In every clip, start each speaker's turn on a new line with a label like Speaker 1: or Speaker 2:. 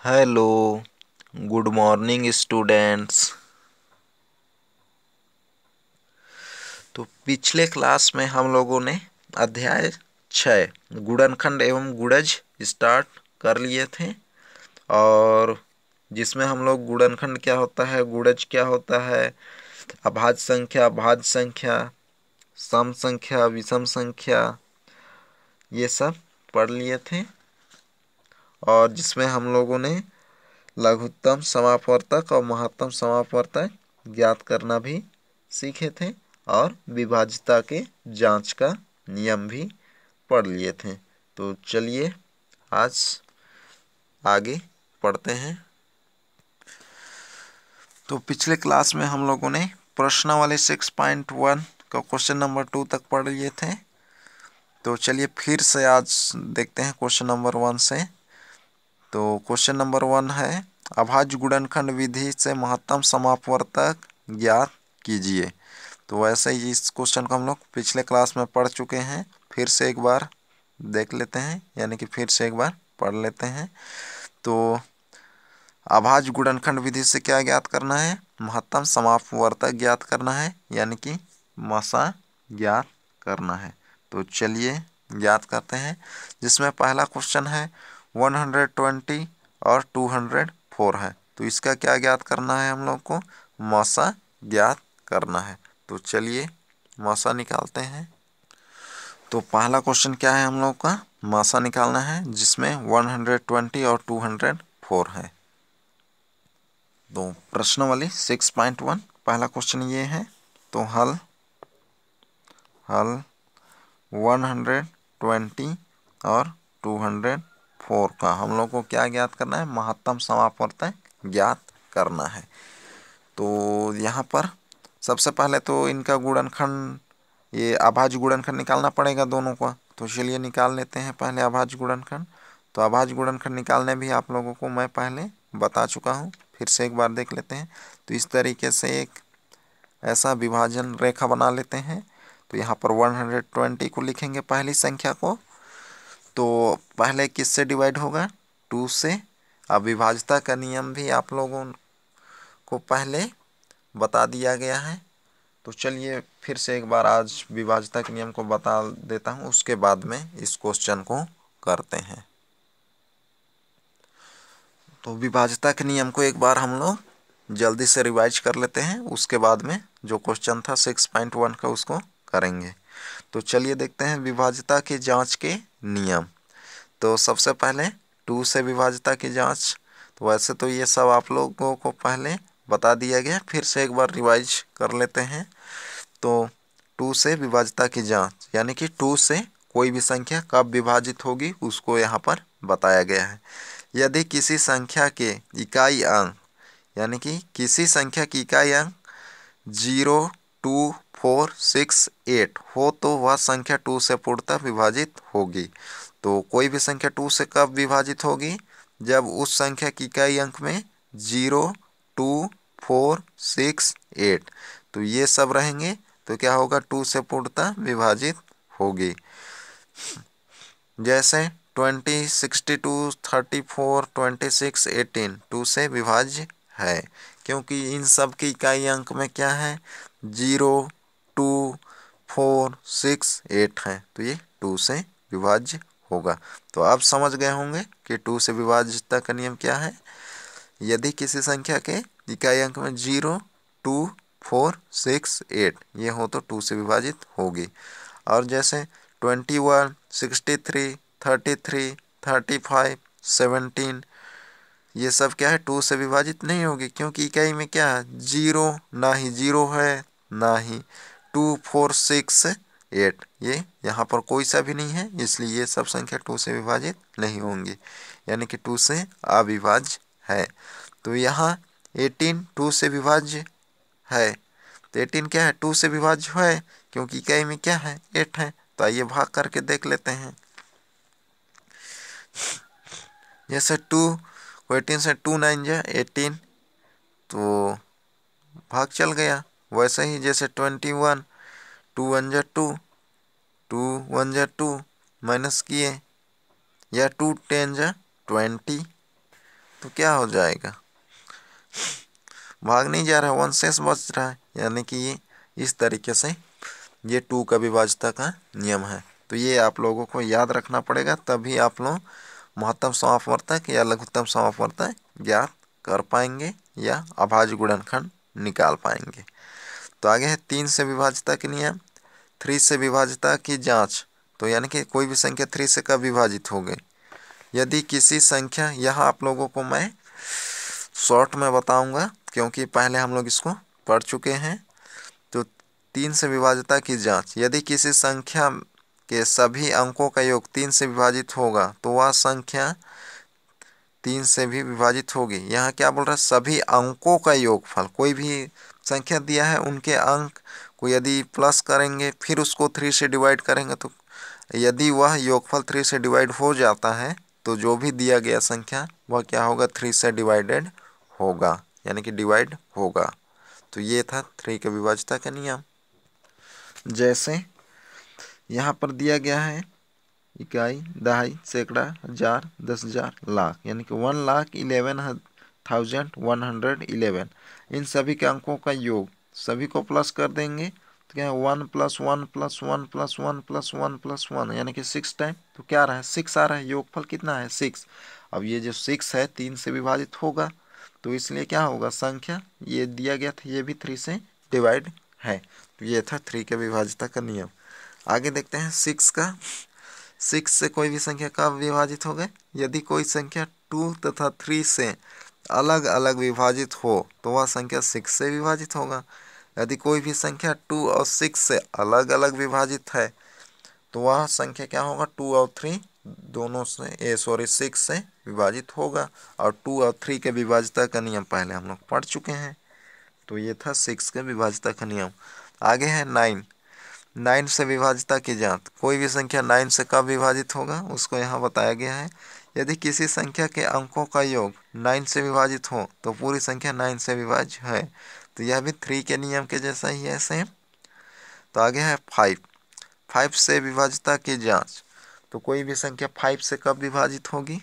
Speaker 1: Hello, good morning students. तो पिछले class में हम लोगों ने अध्याय 6 गुणनखंड एवं गुणज स्टार्ट कर लिए थे, और जिसमें हम लोग गुणनखंड क्या होता है, गुणज क्या होता है, अभाज्य संख्या, सम संख्या, विषम संख्या, ये सब पढ़ लिए थे। और जिसमें हम लोगों ने लघुत्तम समापवर्तक और महत्तम समापवर्तक ज्ञात करना भी सीखे थे, और विभाज्यता के जांच का नियम भी पढ़ लिए थे। तो चलिए आज आगे पढ़ते हैं। तो पिछले क्लास में हम लोगों ने प्रश्नावली 6.1 का क्वेश्चन नंबर 2 तक पढ़ लिए थे। तो चलिए फिर से आज देखते हैं क्वेश्चन नंबर 1 से। तो क्वेश्चन नंबर 1 है, अभाज्य गुणनखंड विधि से महत्तम समापवर्तक ज्ञात कीजिए। तो वैसे ही इस क्वेश्चन को हम लोग पिछले क्लास में पढ़ चुके हैं, फिर से एक बार देख लेते हैं, यानी कि फिर से एक बार पढ़ लेते हैं। तो अभाज्य गुणनखंड विधि से क्या ज्ञात करना है, महत्तम समापवर्तक ज्ञात करना है, यानी कि मसा ज्ञात करना है। तो चलिए ज्ञात करते हैं, जिसमें पहला क्वेश्चन है 120 और 204 है। तो इसका क्या ज्ञात करना है, हम लोग को मसा ज्ञात करना है। तो चलिए मसा निकालते हैं। तो पहला क्वेश्चन क्या है, हम लोग का मसा निकालना है, जिसमें 120 और 204 है। तो प्रश्नावली 6.1 पहला क्वेश्चन ये है। तो हल 120 और 204 का हम लोग को क्या ज्ञात करना है, महत्तम समापवर्तक ज्ञात करना है। तो यहाँ पर सबसे पहले तो इनका गुणनखंड, ये अभाज्य गुणनखंड निकालना पड़ेगा दोनों का। तो चलिए निकाल लेते हैं पहले अभाज्य गुणनखंड। तो अभाज्य गुणनखंड निकालने भी आप लोगों को मैं पहले बता चुका हूँ, फिर से एक बार देख लेते हैं। तो इस तरीके से एक ऐसा विभाजन रेखा बना लेते हैं। तो यहाँ पर 120 को लिखेंगे पहली संख्या को। तो पहले किससे डिवाइड होगा, 2 से। अब विभाज्यता का नियम भी आप लोगों को पहले बता दिया गया है। तो चलिए फिर से एक बार आज विभाज्यता के नियम को बता देता हूँ, उसके बाद में इस क्वेश्चन को करते हैं। तो विभाज्यता के नियम को एक बार हम लोग जल्दी से रिवाइज कर लेते हैं, उसके बाद में जो क्वेश्चन था 6.1 का उसको करेंगे। तो चलिए देखते हैं विभाज्यता की जांच के नियम। तो सबसे पहले 2 से विभाज्यता की जांच। तो वैसे तो ये सब आप लोगों को पहले बता दिया गया, फिर से एक बार रिवाइज कर लेते हैं। तो 2 से विभाज्यता की जांच, यानी कि 2 से कोई भी संख्या कब विभाजित होगी उसको यहाँ पर बताया गया है। यदि किसी संख्या के इकाई अंक, यानी कि किसी संख्या की इकाई अंक 0, 2, 4, 6, 8 हो तो वह संख्या 2 से पूर्णतः विभाजित होगी। तो कोई भी संख्या 2 से कब विभाजित होगी, जब उस संख्या की इकाई अंक में 0, 2, 4, 6, 8 तो ये सब रहेंगे, तो क्या होगा, 2 से पूर्णतः विभाजित होगी। जैसे 20, 62, 34, 26, 18 2 से विभाज्य है, क्योंकि इन सब की इकाई अंक में क्या है, 0, 2, 4, 6, 8 है, तो ये 2 से विभाज्य होगा। तो आप समझ गए होंगे कि 2 से विभाज्यता का नियम क्या है। यदि किसी संख्या के इकाई अंक में 0, 2, 4, 6, 8 ये हो तो 2 से विभाजित होगी। और जैसे 21, 63, 33, 35, 17 ये सब क्या है, 2 से विभाजित नहीं होगी, क्योंकि इकाई में क्या है, 0, ना ही 0 है, ना ही 2, 4, 6, 8 ये यहाँ पर कोई सा भी नहीं है, इसलिए ये सब संख्या 2 से विभाजित नहीं होंगी, यानी कि 2 से अविभाज्य है। तो यहाँ 18 2 से विभाज्य है। तो 18 क्या है, 2 से विभाज्य है, क्योंकि इकाई में क्या है, 8 है। तो आइए भाग करके देख लेते हैं। जैसे 2 को 18 से 2 9 जा 18, तो भाग चल गया। वैसे ही जैसे 21, 2 1 जा 2, 2 1 जा 2 माइनस किए, या 2 10 जा 20, तो क्या हो जाएगा, भाग नहीं जा रहा है, 1 शेष बच रहा है, यानी कि ये इस तरीके से ये 2 का विभाज्यता का नियम है। तो ये आप लोगों को याद रखना पड़ेगा, तभी आप लोग महत्तम समापवर्तक या लघुत्तम समापवर्तक ज्ञात कर पाएंगे या अभाज्य गुणनखंड निकाल पाएंगे। तो आगे है 3 से विभाज्यता के नियम। 3 से विभाज्यता की जांच, तो यानी कि कोई भी संख्या 3 से कब विभाजित हो गई, यदि किसी संख्या, यहाँ आप लोगों को मैं शॉर्ट में बताऊंगा क्योंकि पहले हम लोग इसको पढ़ चुके हैं। तो 3 से विभाज्यता की जांच, यदि किसी संख्या के सभी अंकों का योग 3 से विभाजित होगा तो वह संख्या 3 से भी विभाजित होगी। यहाँ क्या बोल रहा है, सभी अंकों का योगफल, कोई भी संख्या दिया है उनके अंक को यदि प्लस करेंगे फिर उसको 3 से डिवाइड करेंगे, तो यदि वह योगफल 3 से डिवाइड हो जाता है तो जो भी दिया गया संख्या वह क्या होगा, 3 से डिवाइडेड होगा, यानी कि डिवाइड होगा। तो ये था 3 के विभाज्यता का नियम। जैसे यहाँ पर दिया गया है इकाई, दहाई, सैकड़ा, हजार, 10,000, लाख, यानी कि 1,11,111। इन सभी के अंकों का योग, सभी को प्लस कर देंगे तो क्या है, 1 + 1 + 1 + 1 + 1 + 1, यानी कि 6 टाइम। तो क्या आ रहा है, 6 आ रहा है, योगफल कितना है, 6। अब ये जो 6 है 3 से विभाजित होगा, तो इसलिए क्या होगा, संख्या ये दिया गया था ये भी 3 से डिवाइड है। तो ये था 3 के विभाज्यता का नियम। आगे देखते हैं 6 का। 6 से कोई भी संख्या कब विभाजित हो गए, यदि कोई संख्या 2 तथा 3 से अलग अलग विभाजित हो तो वह संख्या 6 से विभाजित होगा। यदि कोई भी संख्या 2 और 6 से अलग अलग विभाजित है तो वह संख्या क्या होगा, 2 और 3 दोनों से 6 से विभाजित होगा। और 2 और 3 के विभाज्यता का नियम पहले हम लोग पढ़ चुके हैं। तो ये था 6 के विभाज्यता का नियम। आगे है 9। 9 से विभाज्यता की जांच, कोई भी संख्या 9 से कब विभाजित होगा उसको यहाँ बताया गया है। यदि किसी संख्या के अंकों का योग 9 से विभाजित हो तो पूरी संख्या 9 से विभाज्य है। तो यह भी 3 के नियम के जैसा ही है सेम। तो आगे है 5। 5 से विभाज्यता की जांच, तो कोई भी संख्या 5 से कब विभाजित होगी,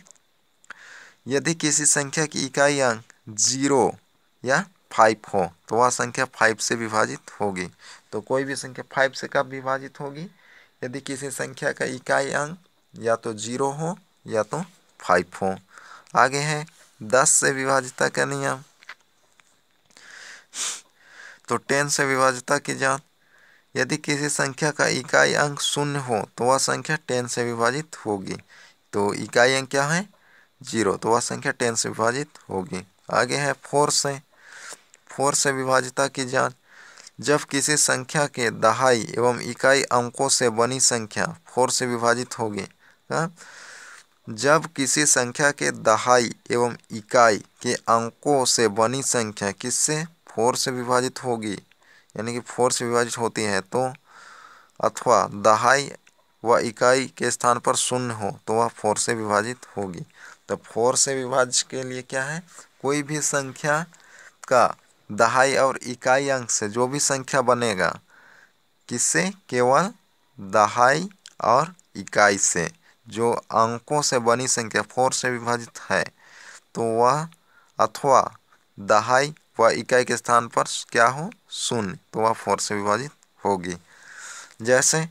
Speaker 1: यदि किसी संख्या की इकाई अंक 0 या 5 हो तो वह संख्या 5 से विभाजित होगी। तो कोई भी संख्या 5 से कब विभाजित होगी, यदि किसी संख्या का इकाई अंक या तो 0 हो या तो 5 हो। आगे है 10 से विभाज्यता का नियम। तो 10 से विभाज्यता की जांच, यदि किसी संख्या का इकाई अंक 0 हो तो वह संख्या 10 से विभाजित होगी। तो इकाई अंक क्या है, 0, तो वह संख्या 10 से विभाजित होगी। आगे है 4 से। 4 से विभाज्यता की जांच, जब किसी संख्या के दहाई एवं इकाई अंकों से बनी संख्या 4 से विभाजित होगी। जब किसी संख्या के दहाई एवं इकाई के अंकों से बनी संख्या किससे 4 से विभाजित होगी, यानी कि 4 से विभाजित होती है तो, अथवा दहाई व इकाई के स्थान पर 0 हो तो वह 4 से विभाजित होगी। तो 4 से विभाज्य के लिए क्या है, कोई भी संख्या का दहाई और इकाई अंक से जो भी संख्या बनेगा, किससे, केवल दहाई और इकाई से, जो अंकों से बनी संख्या 4 से विभाजित है तो वह, अथवा दहाई व इकाई के स्थान पर क्या हो, 0, तो वह 4 से विभाजित होगी। जैसे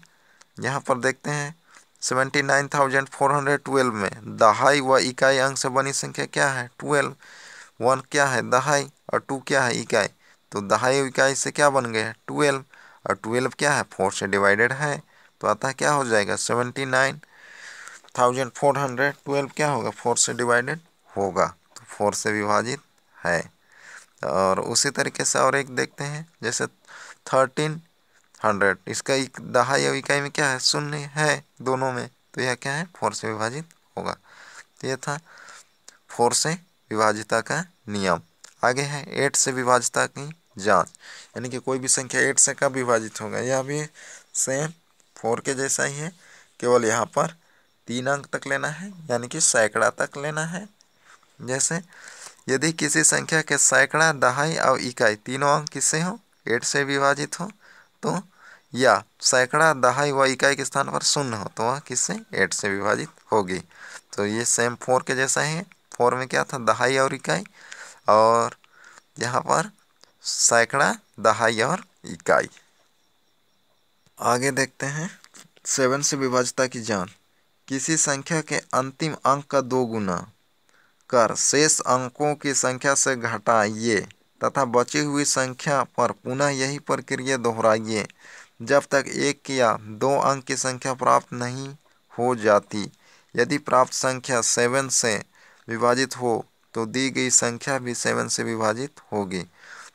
Speaker 1: यहाँ पर देखते हैं 79,412 में दहाई व इकाई अंक से बनी संख्या क्या है, 12। 1 क्या है, दहाई, और 2 क्या है, इकाई। तो दहाई और इकाई से क्या बन गया, 12, और 12 क्या है, 4 से डिवाइडेड है। तो अतः क्या हो जाएगा, 79,412 क्या होगा, 4 से डिवाइडेड होगा, तो 4 से विभाजित है। और उसी तरीके से और एक देखते हैं, जैसे 1300, इसका दहाई और इकाई में क्या है, 0 है दोनों में, तो यह क्या है, 4 से विभाजित होगा। तो यह था 4 से विभाज्यता का नियम। आगे है 8 से विभाज्यता की जांच, यानी कि कोई भी संख्या 8 से कब विभाजित होगा, यह भी सेम 4 के जैसा ही है, केवल यहाँ पर 3 अंक तक लेना है, यानी कि सैकड़ा तक लेना है। जैसे यदि किसी संख्या के सैकड़ा, दहाई और इकाई तीनों अंक किससे हो, 8 से विभाजित हो तो, या सैकड़ा, दहाई व इकाई के स्थान पर 0 हो तो वह किससे, 8 से विभाजित होगी। तो ये सेम 4 के जैसा ही है, 4 में क्या था, दहाई और इकाई, और यहाँ पर सैकड़ा, दहाई और इकाई। आगे देखते हैं 7 से विभाज्यता की जांच। किसी संख्या के अंतिम अंक का 2 गुना कर शेष अंकों की संख्या से घटाइए तथा बची हुई संख्या पर पुनः यही प्रक्रिया दोहराइए जब तक 1 या 2 अंक की संख्या प्राप्त नहीं हो जाती। यदि प्राप्त संख्या 7 से विभाजित हो तो दी गई संख्या भी 7 से विभाजित होगी।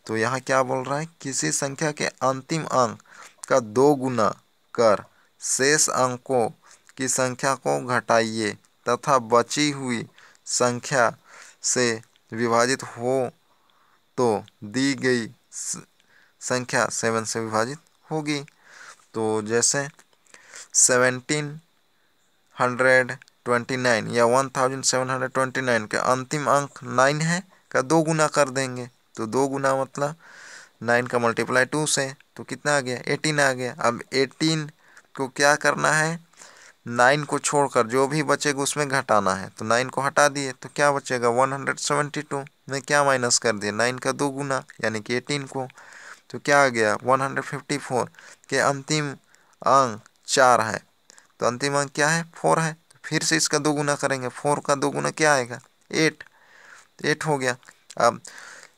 Speaker 1: तो यहाँ क्या बोल रहा है, किसी संख्या के अंतिम अंक का 2 गुना कर शेष अंकों की संख्या को घटाइए तथा बची हुई संख्या से विभाजित हो तो दी गई संख्या 7 से विभाजित होगी। तो जैसे 1729 या 1729 के अंतिम अंक 9 है का 2 गुना कर देंगे। तो 2 गुना मतलब 9 का मल्टीप्लाई 2 से, तो कितना आ गया, 18 आ गया। अब 18 को क्या करना है, 9 को छोड़कर जो भी बचेगा उसमें घटाना है। तो 9 को हटा दिए तो क्या बचेगा, 172 में क्या माइनस कर दिया, 9 का 2 गुना यानी कि 18 को। तो क्या आ गया, 154 के अंतिम अंक 4 है, तो अंतिम अंक क्या है, 4 है। तो फिर से इसका 2 गुना करेंगे, 4 का 2 गुना क्या आएगा, 8 हो गया। अब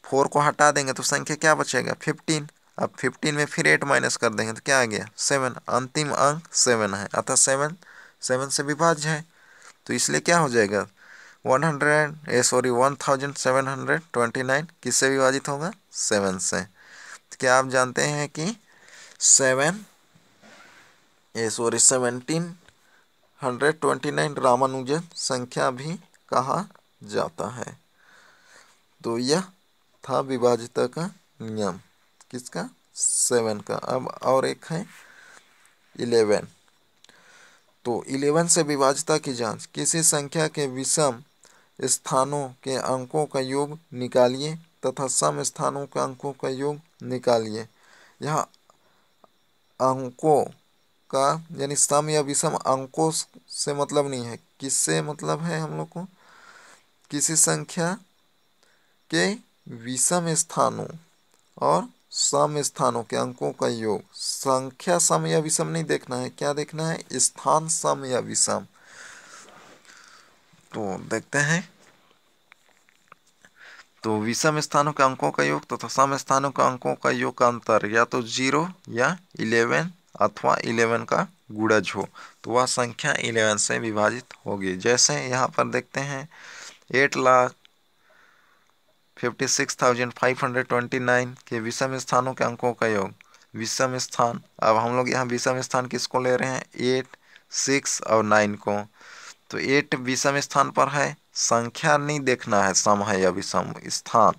Speaker 1: 4 को हटा देंगे तो संख्या क्या बचेगा, 15। अब 15 में फिर 8 माइनस कर देंगे तो क्या आ गया, 7। अंतिम अंक 7 है, अतः 7 से विभाज्य है। तो इसलिए क्या हो जाएगा, 1729 किससे विभाजित होगा, 7 से। तो क्या आप जानते हैं कि 1729 रामानुजन संख्या भी कहा जाता है। तो यह था विभाज्यता का नियम, किसका, 7 का। अब और एक है 11। तो 11 से विभाज्यता की जांच। किसी संख्या के विषम स्थानों के अंकों का योग निकालिए तथा सम स्थानों के अंकों का योग निकालिए। यहाँ अंकों का यानी सम या विषम अंकों से मतलब नहीं है, किससे मतलब है हम लोग को, किसी संख्या के विषम स्थानों और सम स्थानों के अंकों का योग। संख्या सम या विषम नहीं देखना है, क्या देखना है, स्थान सम या विषम। तो देखते हैं, तो विषम स्थानों के अंकों का योग तथा सम स्थानों के अंकों का योग का अंतर या तो 0 या 11 अथवा 11 का गुणज हो तो वह संख्या 11 से विभाजित होगी। जैसे यहाँ पर देखते हैं 8,56,529 के विषम स्थानों के अंकों का योग। विषम स्थान, अब हम लोग यहाँ विषम स्थान किसको ले रहे हैं, 8, 6 और 9 को। तो 8 विषम स्थान पर है, संख्या नहीं देखना है सम है या विषम स्थान।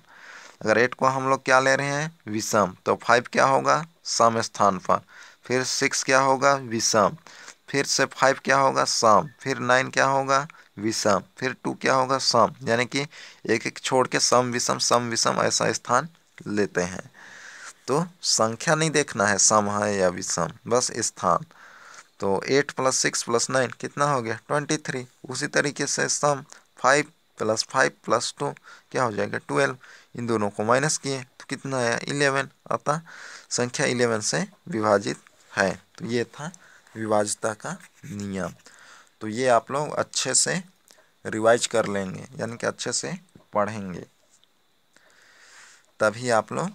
Speaker 1: अगर 8 को हम लोग क्या ले रहे हैं, विषम, तो 5 क्या होगा, सम स्थान पर। फिर 6 क्या होगा, विषम। फिर से 5 क्या होगा, सम। फिर 9 क्या होगा, विषम। फिर 2 क्या होगा, सम। यानी कि एक एक छोड़ के सम विषम ऐसा स्थान लेते हैं। तो संख्या नहीं देखना है सम है या विषम, बस स्थान। तो 8 + 6 + 9 कितना हो गया, 23। उसी तरीके से सम 5 + 5 + 2 क्या हो जाएगा, 12। इन दोनों को माइनस किए तो कितना आया, 11। अतः संख्या 11 से विभाजित है। तो ये था विभाज्यता का नियम। तो ये आप लोग अच्छे से रिवाइज कर लेंगे, यानी कि अच्छे से पढ़ेंगे, तभी आप लोग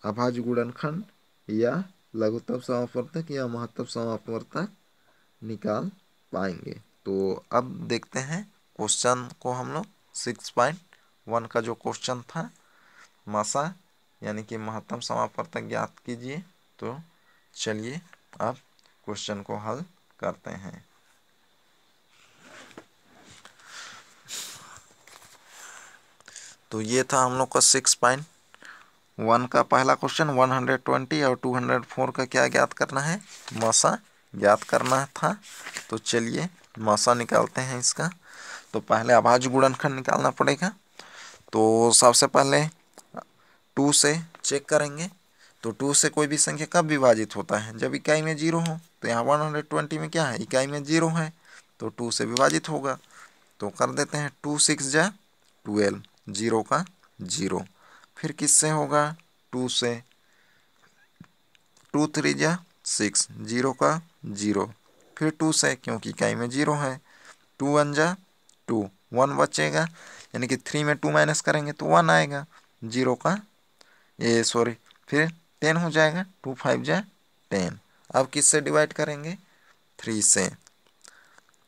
Speaker 1: अभाज्य गुणनखंड या लघुत्तम समापवर्तक या महत्तम समापवर्तक निकाल पाएंगे। तो अब देखते हैं क्वेश्चन को हम लोग 6.1 का जो क्वेश्चन था, मासा यानी कि महत्तम समापवर्तक ज्ञात कीजिए। तो चलिए अब क्वेश्चन को हल करते हैं। तो ये था हम लोग का 6.1 का पहला क्वेश्चन। 120 और 204 का क्या ज्ञात करना है, मासा ज्ञात करना था। तो चलिए मासा निकालते हैं इसका। तो पहले अभाज्य गुणनखंड निकालना पड़ेगा। तो सबसे पहले 2 से चेक करेंगे। तो 2 से कोई भी संख्या कब विभाजित होता है, जब इकाई में 0 हो। तो यहाँ 120 में क्या है, इकाई में 0 है, तो 2 से विभाजित होगा। तो कर देते हैं 2 6 जा 12, 0 का 0। फिर किससे होगा? 2 से। 2 3 जा 6, 0 का 0। फिर 2 से, क्योंकि इकाई में 0 है। 2 1 जा 2, 1 बचेगा, यानी कि 3 में 2 माइनस करेंगे तो 1 आएगा, 0 का ये सॉरी फिर 10 हो जाएगा, 2 5 जा 10। अब किससे डिवाइड करेंगे? 3 से।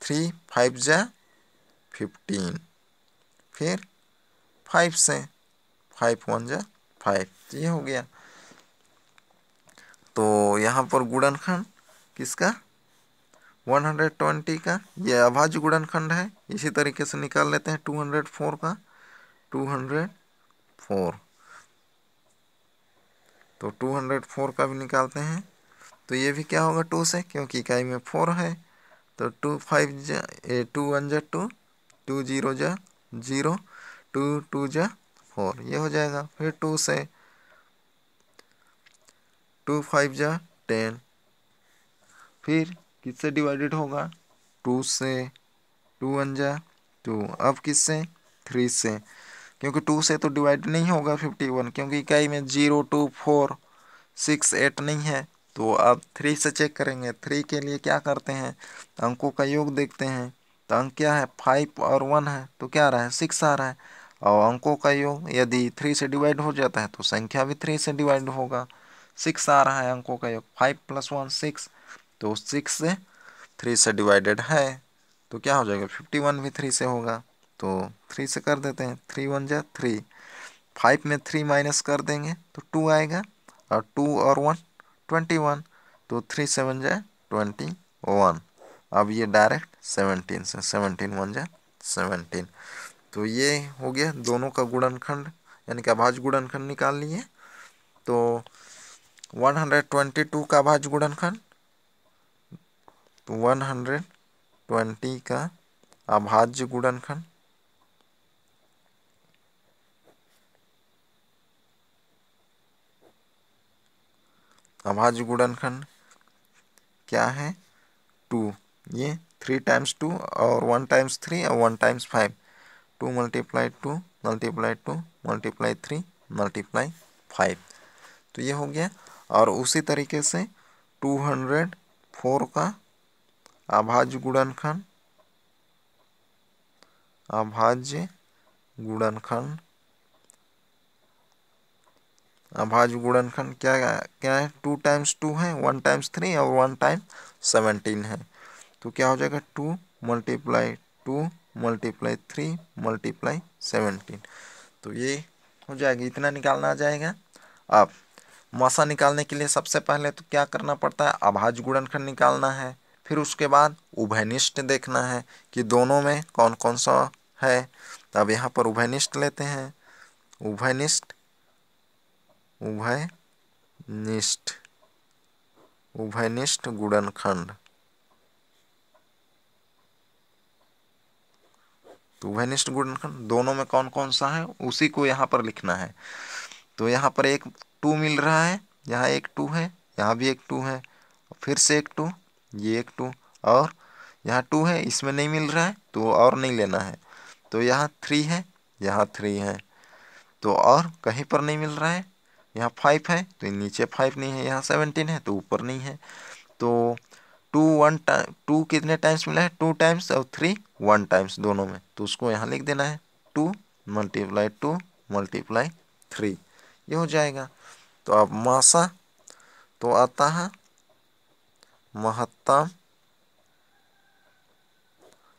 Speaker 1: 3 5 जा 15। फिर 5 से, 5 1 जा 5, तो ये हो गया। तो यहाँ पर गुणनखंड किसका? 120 का, ये अभाज्य गुणनखंड है। इसी तरीके से निकाल लेते हैं 204 का। 204, तो 204 का भी निकालते हैं। तो ये भी क्या होगा? 2 से, क्योंकि इकाई में 4 है। तो 2 5 जा 2 1 जा 2, 2 0 जा 0, 2 2 जा 4, ये हो जाएगा। फिर 2 से, 2 5 जा 10। फिर किससे डिवाइडेड होगा? 2 से। 2 1 जा 2। अब किससे? 3 से, क्योंकि 2 से तो डिवाइड नहीं होगा 51, क्योंकि इकाई में 0 2 4 6 8 नहीं है। तो अब 3 से चेक करेंगे। 3 के लिए क्या करते हैं? अंकों का योग देखते हैं। तो अंक क्या है? 5 और 1 है, तो क्या आ रहा है? 6 आ रहा है। और अंकों का योग यदि 3 से डिवाइड हो जाता है तो संख्या भी 3 से डिवाइड होगा। 6 आ रहा है अंकों का योग, 5 + 1 6, तो 6 से 3 से डिवाइडेड है, तो क्या हो जाएगा? 51 भी 3 से होगा, तो 3 से कर देते हैं। 3 1 जा 3, 5 में 3 माइनस कर देंगे तो 2 आएगा, और 2 और 1 21, तो 3 7 जा 21। अब ये डायरेक्ट 17 से, 17 1 जा 17। तो ये हो गया दोनों का गुणनखंड, यानी कि अभाज्य गुणनखंड निकाल लिए। तो 122 का अभाज्य गुणनखंड, तो 120 का अभाज्य गुणनखंड, अभाज्य गुणनखंड क्या है? 2, ये 3 टाइम्स 2 और 1 टाइम्स 3 और 1 times 5, 2 multiply 2 multiply 2 multiply 3 multiply 5, तो ये हो गया। और उसी तरीके से 204 का अभाज्य गुणनखंड, अभाज्य गुणनखंड, अभाज्य गुणनखंड क्या क्या है? 2 टाइम्स 2 है, 1 टाइम्स 3 और 1 टाइम 17 है, तो क्या हो जाएगा? 2 मल्टीप्लाई 2 मल्टीप्लाई 3 मल्टीप्लाई 17, तो ये हो जाएगा। इतना निकालना आ जाएगा। अब मसा निकालने के लिए सबसे पहले तो क्या करना पड़ता है? अभाज्य गुणनखंड निकालना है। फिर उसके बाद उभयनिष्ठ देखना है कि दोनों में कौन कौन सा है। अब यहाँ पर उभयनिष्ठ लेते हैं। उभयनिष्ठ, उभयनिष्ठ, उभयनिष्ठ गुणनखंड, तो उभयनिष्ठ गुणनखंड दोनों में कौन कौन सा है उसी को यहाँ पर लिखना है। तो यहाँ पर एक 2 मिल रहा है, यहाँ एक 2 है, यहाँ भी एक 2 है, फिर से एक 2, ये एक 2, और यहाँ 2 है, इसमें नहीं मिल रहा है तो और नहीं लेना है। तो यहाँ 3 है, यहाँ 3 है, तो और कहीं पर नहीं मिल रहा है। यहाँ 5 है तो नीचे 5 नहीं है, यहाँ 17 है तो ऊपर नहीं है। तो 2 कितने टाइम्स मिला है? 2 टाइम्स, और 3 1 टाइम्स दोनों में, तो उसको यहाँ लिख देना है 2 मल्टीप्लाई 2 मल्टीप्लाई 3, ये हो जाएगा। तो अब मासा तो आता है महत्तम,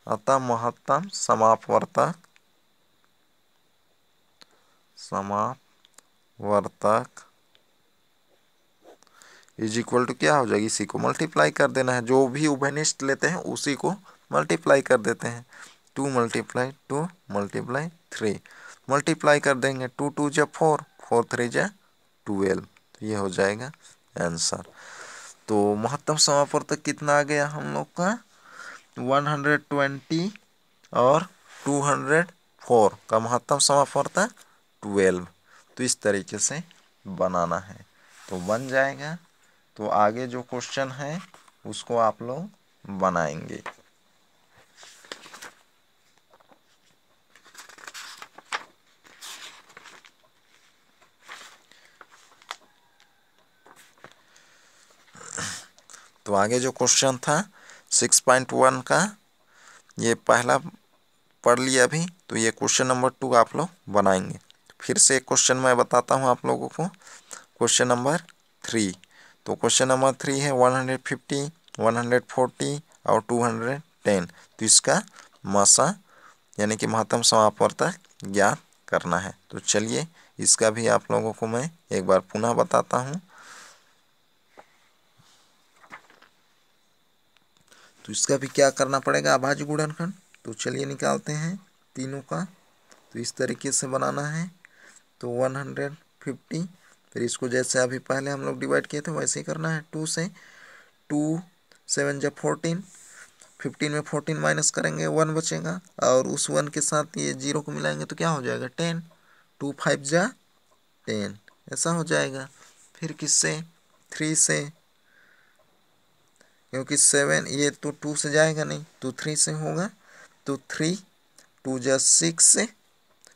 Speaker 1: अतः महत्तम समापवर्तक, समापवर्तक इज इक्वल टू क्या हो जाएगी? इसी को मल्टीप्लाई कर देना है, जो भी उभयनिष्ठ लेते हैं उसी को मल्टीप्लाई कर देते हैं। 2 मल्टीप्लाई 2 मल्टीप्लाई 3 मल्टीप्लाई कर देंगे। 2 2 जा 4, 4 3 जा 12, तो ये हो जाएगा आंसर। तो महत्तम समापवर्तक कितना आ गया हम लोग का? 120 और 204 का महत्तम समापवर्तक 12। तो इस तरीके से बनाना है तो बन जाएगा। तो आगे जो क्वेश्चन है उसको आप लोग बनाएंगे। तो आगे जो क्वेश्चन था 6.1 का ये पहला पढ़ लिया अभी, तो ये क्वेश्चन नंबर 2 आप लोग बनाएंगे। फिर से एक क्वेश्चन मैं बताता हूँ आप लोगों को, क्वेश्चन नंबर 3। तो क्वेश्चन नंबर 3 है 150, 140 और 210। तो इसका मासा यानी कि महत्तम समापवर्तक ज्ञात करना है। तो चलिए इसका भी आप लोगों को मैं एक बार पुनः बताता हूँ। तो इसका भी क्या करना पड़ेगा, अभाज्य गुणनखंड। तो चलिए निकालते हैं तीनों का। तो इस तरीके से बनाना है। तो 150, फिर इसको जैसे अभी पहले हम लोग डिवाइड किए थे वैसे ही करना है 2 से। 2 7 जब 14, 15 में 14 माइनस करेंगे 1 बचेगा, और उस 1 के साथ ये 0 को मिलाएंगे तो क्या हो जाएगा 10। 2 5 जा 10, ऐसा हो जाएगा। फिर किससे, 3 से, क्योंकि 7 ये तो 2 से जाएगा नहीं तो 3 से होगा। तो 3 2 जा 6 से,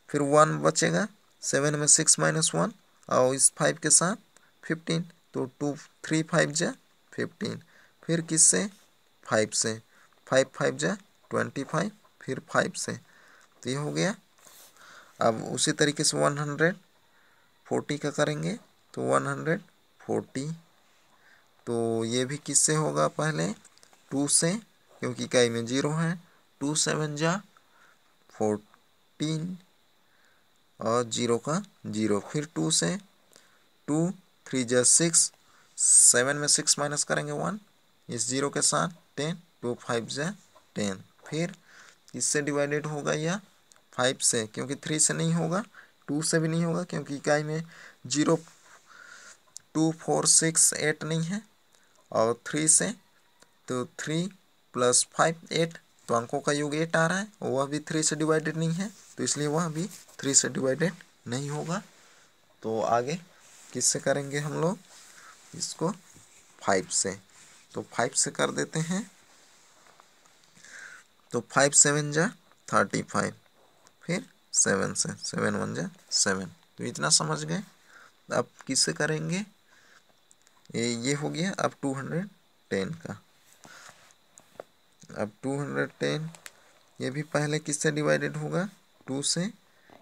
Speaker 1: फिर 1 बचेगा, 7 में 6 माइनस 1 और इस 5 के साथ 15, तो 2 3 5 जा 15। फिर किससे, 5 से, 5 5 जा 25, फिर 5 से, तो ये हो गया। अब उसी तरीके से 140 का करेंगे तो 140, तो ये भी किससे होगा, पहले 2 से, क्योंकि इकाई में 0 है। 2 7 जा 14 और 0 का 0, फिर 2 से, 2 3 जा 6, 7 में 6 माइनस करेंगे 1 इस 0 के साथ 10, 2 5 जा 10। फिर इससे डिवाइडेड होगा या 5 से, क्योंकि 3 से नहीं होगा, 2 से भी नहीं होगा, क्योंकि इकाई में 0 2 4 6 8 नहीं है, और 3 से तो 3 + 5 8, तो अंकों का योग 8 आ रहा है, वह भी 3 से डिवाइडेड नहीं है, तो इसलिए वह भी 3 से डिवाइडेड नहीं होगा। तो आगे किससे करेंगे हम लोग इसको, 5 से। तो 5 से कर देते हैं। तो 5 7 जा 35, फिर 7 से, 7 1 जा 7। तो इतना समझ गए। अब किससे करेंगे, ये हो गया। अब 210 का, अब 210 ये भी पहले किससे डिवाइडेड होगा, 2 से,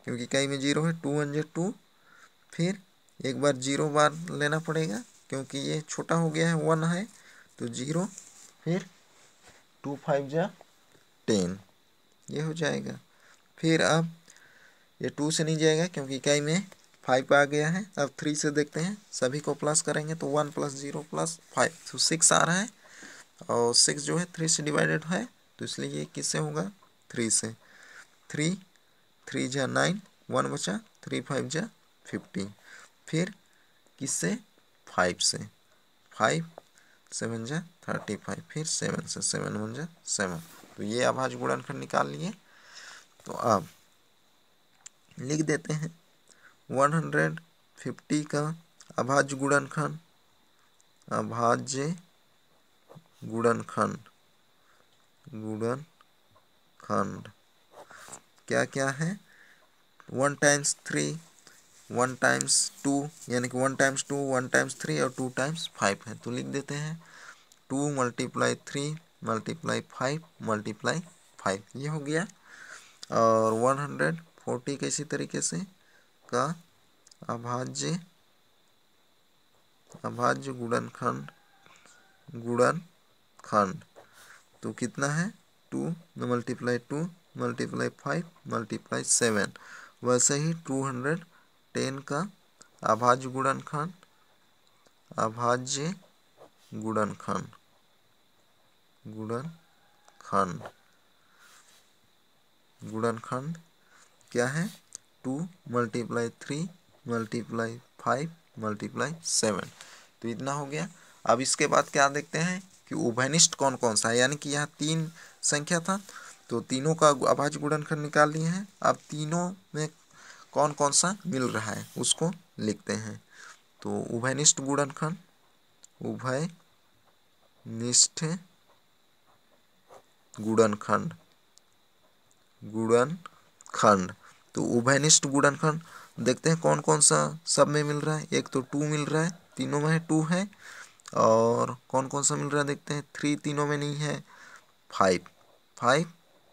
Speaker 1: क्योंकि इकाई में 0 है। 2 1 जा 2, फिर एक बार 0 बार लेना पड़ेगा, क्योंकि ये छोटा हो गया है 1 है, तो 0, फिर 2 5 जा 10, ये हो जाएगा। फिर अब ये 2 से नहीं जाएगा, क्योंकि इकाई में 5 आ गया है। अब 3 से देखते हैं, सभी को प्लस करेंगे तो 1 + 0 + 5, तो 6 आ रहा है, और 6 जो है 3 से डिवाइडेड है, तो इसलिए ये किससे होगा, 3 से। 3 3 जा 9, 1 बचा, 3 5 जा 15, फिर किससे, 5 से, 5 7 जा 35, फिर 7 से, 7 1 जा 7। तो ये अभाज्य गुणनखंड निकाल लिए। तो अब लिख देते हैं 150 का अभाज्य गुणनखंड, अभाज्य गुणनखंड, गुणनखंड क्या क्या है, 1 × 3, 1 × 2, यानी कि 1 × 2, 1 × 3 और 2 × 5 है। तो लिख देते हैं 2 × 3 × 5 × 5, ये हो गया। और 140 का इसी तरीके से का अभाज्य गुणनखंड, तो कितना है, 2 × 2 × 5 × 7। वैसे ही 210 का अभाज्य गुणनखंड, अभाज्य गुणनखंड, गुणनखंड क्या है, 2 × 3 × 5 × 7। तो इतना हो गया। अब इसके बाद क्या देखते हैं कि उभयनिष्ठ कौन कौन सा है, यानी कि यहाँ 3 संख्या था, तो तीनों का अभाज्य गुणनखंड निकाल लिए हैं। अब तीनों में कौन कौन सा मिल रहा है उसको लिखते हैं। तो उभयनिष्ठ गुणनखंड, उभयनिष्ठ गुणनखंड, तो उभयनिष्ठ गुणनखंड देखते हैं कौन कौन सा सब में मिल रहा है। एक तो 2 मिल रहा है, तीनों में है 2 है, और कौन कौन सा मिल रहा है देखते हैं। 3 तीनों में नहीं है, 5 5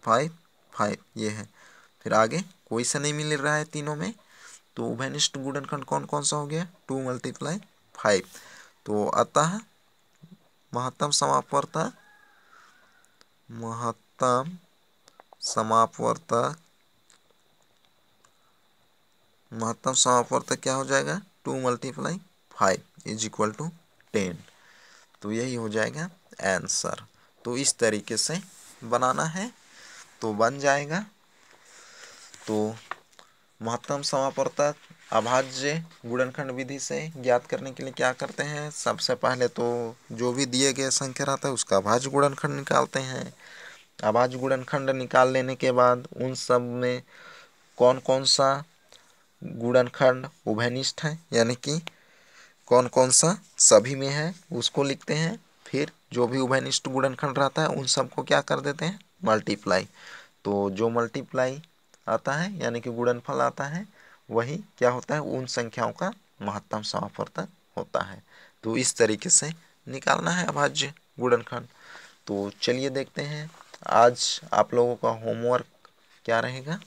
Speaker 1: 5 5 ये है। फिर आगे कोई सा नहीं मिल रहा है तीनों में, तो उभयनिष्ठ गुणनखंड कौन कौन सा हो गया, 2 × 5। तो अतः महत्तम समापवर्तक क्या हो जाएगा, 2 × 5 = 10। तो यही हो जाएगा आंसर। तो इस तरीके से बनाना है तो बन जाएगा। तो महत्तम समापवर्तक अभाज्य गुणनखंड विधि से ज्ञात करने के लिए क्या करते हैं, सबसे पहले तो जो भी दिए गए संख्या रहता है उसका अभाज्य गुणनखंड निकालते हैं। अभाज्य गुणनखंड निकाल लेने के बाद उन सब में कौन कौन सा गुणनखंड उभयनिष्ठ है, यानी कि कौन कौन सा सभी में है उसको लिखते हैं। फिर जो भी उभयनिष्ठ गुणनखंड रहता है उन सबको क्या कर देते हैं, मल्टीप्लाई। तो जो मल्टीप्लाई आता है यानी कि गुणनफल आता है वही क्या होता है, उन संख्याओं का महत्तम समापवर्तक होता है। तो इस तरीके से निकालना है अभाज्य गुणनखंड। तो चलिए देखते हैं आज आप लोगों का होमवर्क क्या रहेगा।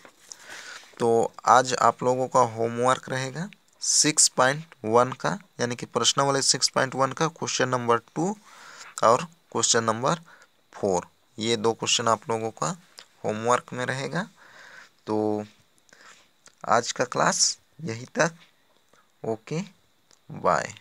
Speaker 1: तो आज आप लोगों का होमवर्क रहेगा 6.1 का, यानी कि प्रश्नावली 6.1 का क्वेश्चन नंबर 2 और क्वेश्चन नंबर 4। ये 2 क्वेश्चन आप लोगों का होमवर्क में रहेगा। तो आज का क्लास यहीं तक। Okay, bye.